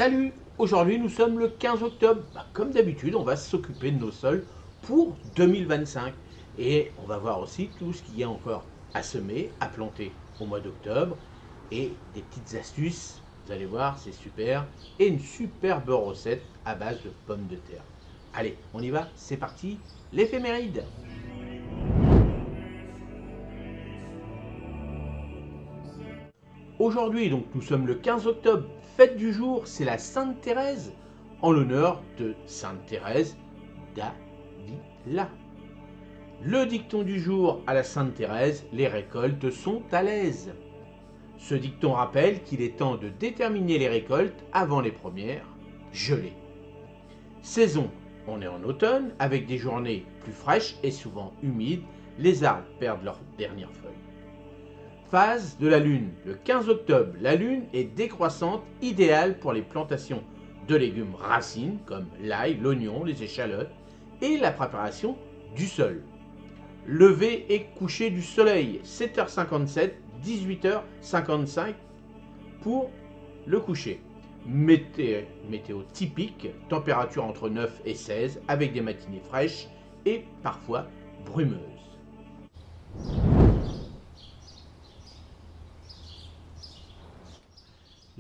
Salut! Aujourd'hui nous sommes le 15 octobre. Comme d'habitude, on va s'occuper de nos sols pour 2025. Et on va voir aussi tout ce qu'il y a encore à semer, à planter au mois d'octobre. Et des petites astuces, vous allez voir, c'est super. Et une superbe recette à base de pommes de terre. Allez, on y va, c'est parti, l'éphéméride! Aujourd'hui, donc, nous sommes le 15 octobre, fête du jour, c'est la Sainte Thérèse, en l'honneur de Sainte Thérèse d'Avila. Le dicton du jour à la Sainte Thérèse, les récoltes sont à l'aise. Ce dicton rappelle qu'il est temps de déterminer les récoltes avant les premières gelées. Saison, on est en automne, avec des journées plus fraîches et souvent humides, les arbres perdent leurs dernières feuilles. Phase de la lune. Le 15 octobre, la lune est décroissante, idéale pour les plantations de légumes racines comme l'ail, l'oignon, les échalotes et la préparation du sol. Lever et coucher du soleil, 7h57, 18h55 pour le coucher. Météo typique, température entre 9 et 16 avec des matinées fraîches et parfois brumeuses.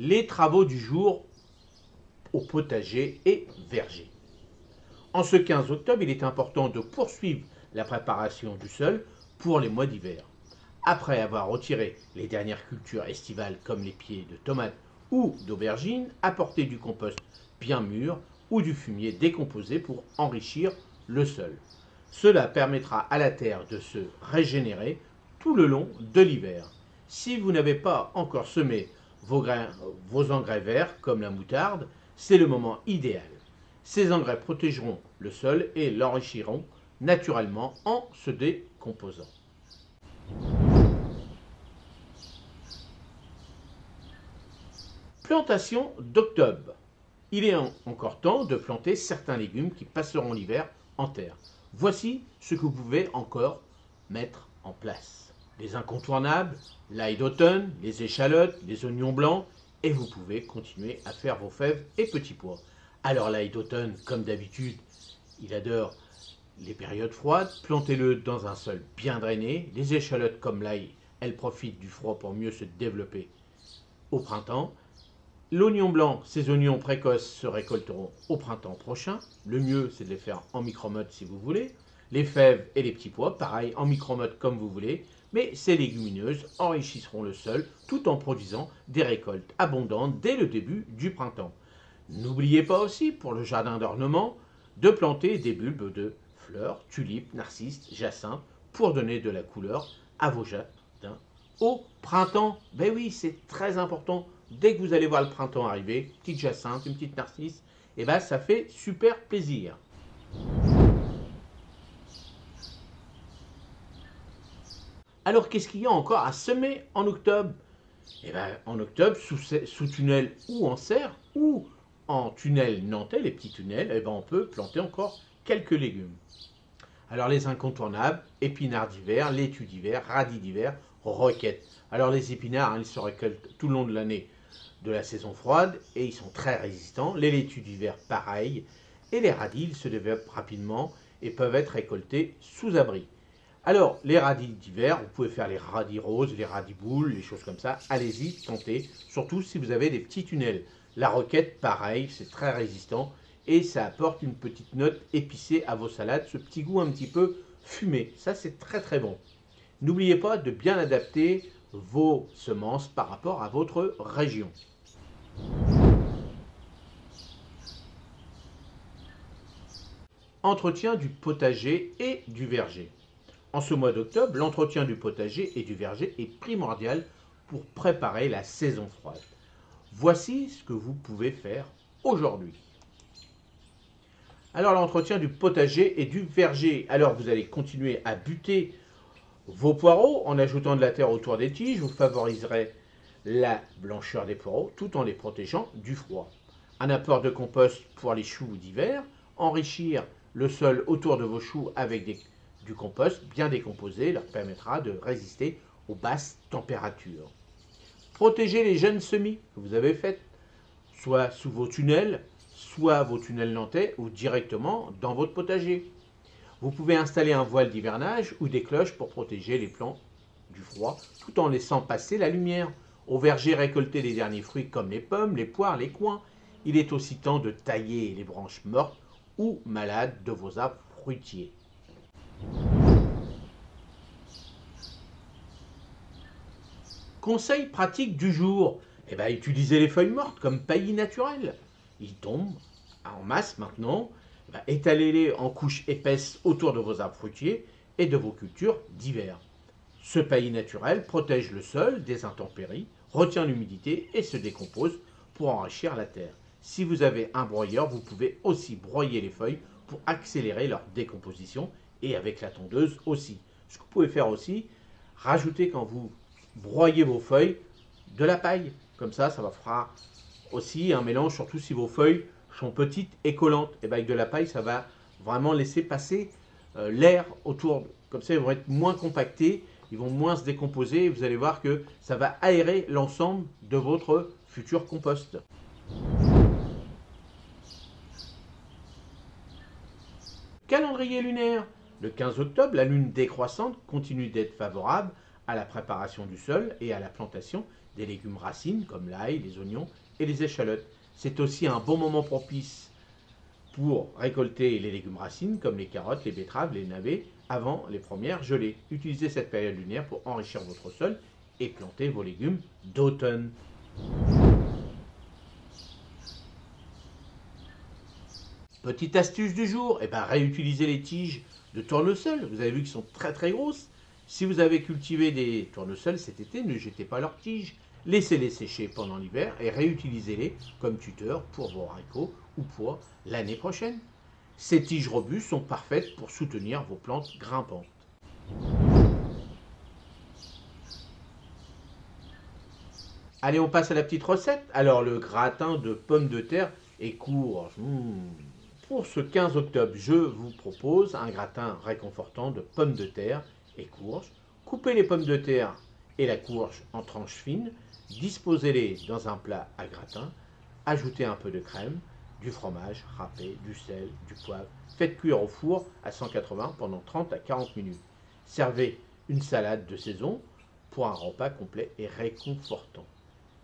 Les travaux du jour au potager et verger. En ce 15 octobre, il est important de poursuivre la préparation du sol pour les mois d'hiver. Après avoir retiré les dernières cultures estivales comme les pieds de tomates ou d'aubergines, apportez du compost bien mûr ou du fumier décomposé pour enrichir le sol. Cela permettra à la terre de se régénérer tout le long de l'hiver. Si vous n'avez pas encore semé vos engrais verts comme la moutarde, c'est le moment idéal. Ces engrais protégeront le sol et l'enrichiront naturellement en se décomposant. Plantation d'octobre. Il est encore temps de planter certains légumes qui passeront l'hiver en terre. Voici ce que vous pouvez encore mettre en place. Les incontournables, l'ail d'automne, les échalotes, les oignons blancs, et vous pouvez continuer à faire vos fèves et petits pois. Alors l'ail d'automne, comme d'habitude, il adore les périodes froides, plantez-le dans un sol bien drainé. Les échalotes comme l'ail, elles profitent du froid pour mieux se développer au printemps. L'oignon blanc, ces oignons précoces se récolteront au printemps prochain. Le mieux, c'est de les faire en micro-motte si vous voulez. Les fèves et les petits pois, pareil, en micro-motte comme vous voulez. Mais ces légumineuses enrichisseront le sol tout en produisant des récoltes abondantes dès le début du printemps. N'oubliez pas aussi, pour le jardin d'ornement, de planter des bulbes de fleurs, tulipes, narcisses, jacinthes, pour donner de la couleur à vos jardins au printemps. Ben oui, c'est très important. Dès que vous allez voir le printemps arriver, petite jacinthe, une petite narcisse, et ben ça fait super plaisir. Alors qu'est-ce qu'il y a encore à semer en octobre? Et ben, en octobre, sous tunnel ou en serre, ou en tunnel nantais, les petits tunnels, et ben, on peut planter encore quelques légumes. Alors les incontournables, épinards d'hiver, laitue d'hiver, radis d'hiver, roquettes. Alors les épinards, ils se récoltent tout le long de l'année de la saison froide et ils sont très résistants. Les laitues d'hiver, pareil. Et les radis, ils se développent rapidement et peuvent être récoltés sous abri. Alors, les radis d'hiver, vous pouvez faire les radis roses, les radis boules, les choses comme ça. Allez-y, tentez, surtout si vous avez des petits tunnels. La roquette, pareil, c'est très résistant et ça apporte une petite note épicée à vos salades, ce petit goût un petit peu fumé. Ça, c'est très très bon. N'oubliez pas de bien adapter vos semences par rapport à votre région. Entretien du potager et du verger. En ce mois d'octobre, l'entretien du potager et du verger est primordial pour préparer la saison froide. Voici ce que vous pouvez faire aujourd'hui. Alors l'entretien du potager et du verger. Alors vous allez continuer à buter vos poireaux en ajoutant de la terre autour des tiges. Vous favoriserez la blancheur des poireaux tout en les protégeant du froid. Un apport de compost pour les choux d'hiver. Enrichir le sol autour de vos choux avec du compost bien décomposé leur permettra de résister aux basses températures. Protéger les jeunes semis que vous avez faites soit sous vos tunnels, soit vos tunnels nantais ou directement dans votre potager. Vous pouvez installer un voile d'hivernage ou des cloches pour protéger les plants du froid tout en laissant passer la lumière. Au verger, récoltez les derniers fruits comme les pommes, les poires, les coings. Il est aussi temps de tailler les branches mortes ou malades de vos arbres fruitiers. Conseil pratique du jour, utilisez les feuilles mortes comme paillis naturel. Ils tombent en masse maintenant. Étalez-les en couches épaisses autour de vos arbres fruitiers et de vos cultures d'hiver. Ce paillis naturel protège le sol des intempéries, retient l'humidité et se décompose pour enrichir la terre. Si vous avez un broyeur, vous pouvez aussi broyer les feuilles pour accélérer leur décomposition et avec la tondeuse aussi. Ce que vous pouvez faire aussi, rajouter quand vous broyez vos feuilles de la paille. Comme ça va faire aussi un mélange, surtout si vos feuilles sont petites et collantes. Et avec de la paille, ça va vraiment laisser passer l'air autour. Comme ça, ils vont être moins compactés, ils vont moins se décomposer. Et vous allez voir que ça va aérer l'ensemble de votre futur compost. Calendrier lunaire. Le 15 octobre, la lune décroissante continue d'être favorable à la préparation du sol et à la plantation des légumes racines comme l'ail, les oignons et les échalotes. C'est aussi un bon moment propice pour récolter les légumes racines comme les carottes, les betteraves, les navets avant les premières gelées. Utilisez cette période lunaire pour enrichir votre sol et planter vos légumes d'automne. Petite astuce du jour, réutilisez les tiges de tournesol. Vous avez vu qu'elles sont très très grosses. Si vous avez cultivé des tournesols cet été, ne jetez pas leurs tiges. Laissez-les sécher pendant l'hiver et réutilisez-les comme tuteur pour vos haricots ou pour l'année prochaine. Ces tiges robustes sont parfaites pour soutenir vos plantes grimpantes. Allez, on passe à la petite recette. Alors, le gratin de pommes de terre et courges. Pour ce 15 octobre, je vous propose un gratin réconfortant de pommes de terre et courges. Coupez les pommes de terre et la courge en tranches fines. Disposez-les dans un plat à gratin. Ajoutez un peu de crème, du fromage râpé, du sel, du poivre. Faites cuire au four à 180 pendant 30 à 40 minutes. Servez une salade de saison pour un repas complet et réconfortant.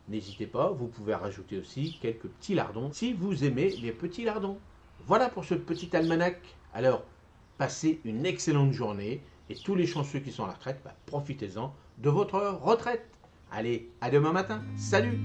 N'hésitez pas, vous pouvez rajouter aussi quelques petits lardons si vous aimez les petits lardons. Voilà pour ce petit almanach. Alors, passez une excellente journée et tous les chanceux qui sont à la retraite, profitez-en de votre retraite. Allez, à demain matin. Salut!